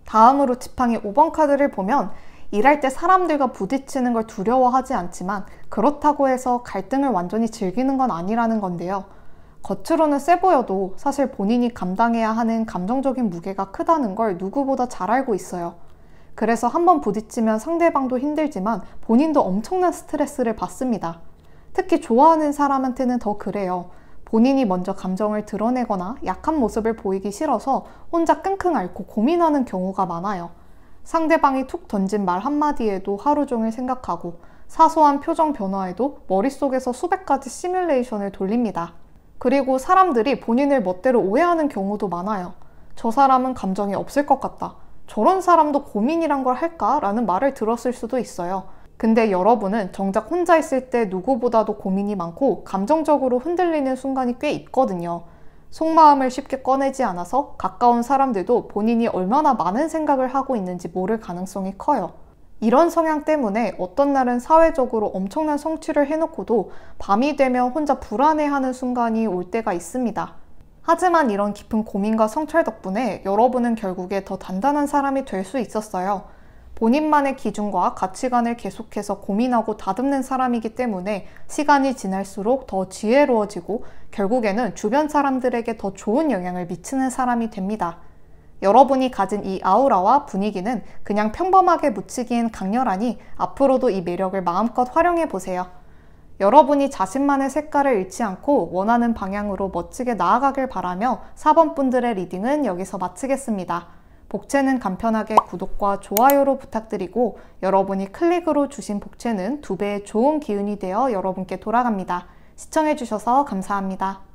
다음으로 지팡이 5번 카드를 보면 일할 때 사람들과 부딪히는 걸 두려워하지 않지만 그렇다고 해서 갈등을 완전히 즐기는 건 아니라는 건데요. 겉으로는 세 보여도 사실 본인이 감당해야 하는 감정적인 무게가 크다는 걸 누구보다 잘 알고 있어요. 그래서 한번 부딪히면 상대방도 힘들지만 본인도 엄청난 스트레스를 받습니다. 특히 좋아하는 사람한테는 더 그래요. 본인이 먼저 감정을 드러내거나 약한 모습을 보이기 싫어서 혼자 끙끙 앓고 고민하는 경우가 많아요. 상대방이 툭 던진 말 한마디에도 하루 종일 생각하고 사소한 표정 변화에도 머릿속에서 수백 가지 시뮬레이션을 돌립니다. 그리고 사람들이 본인을 멋대로 오해하는 경우도 많아요. 저 사람은 감정이 없을 것 같다. 저런 사람도 고민이란 걸 할까? 라는 말을 들었을 수도 있어요. 근데 여러분은 정작 혼자 있을 때 누구보다도 고민이 많고 감정적으로 흔들리는 순간이 꽤 있거든요. 속마음을 쉽게 꺼내지 않아서 가까운 사람들도 본인이 얼마나 많은 생각을 하고 있는지 모를 가능성이 커요. 이런 성향 때문에 어떤 날은 사회적으로 엄청난 성취를 해놓고도 밤이 되면 혼자 불안해하는 순간이 올 때가 있습니다. 하지만 이런 깊은 고민과 성찰 덕분에 여러분은 결국에 더 단단한 사람이 될 수 있었어요. 본인만의 기준과 가치관을 계속해서 고민하고 다듬는 사람이기 때문에 시간이 지날수록 더 지혜로워지고 결국에는 주변 사람들에게 더 좋은 영향을 미치는 사람이 됩니다. 여러분이 가진 이 아우라와 분위기는 그냥 평범하게 묻히기엔 강렬하니 앞으로도 이 매력을 마음껏 활용해 보세요. 여러분이 자신만의 색깔을 잃지 않고 원하는 방향으로 멋지게 나아가길 바라며 4번 분들의 리딩은 여기서 마치겠습니다. 복채는 간편하게 구독과 좋아요로 부탁드리고 여러분이 클릭으로 주신 복채는 2배의 좋은 기운이 되어 여러분께 돌아갑니다. 시청해주셔서 감사합니다.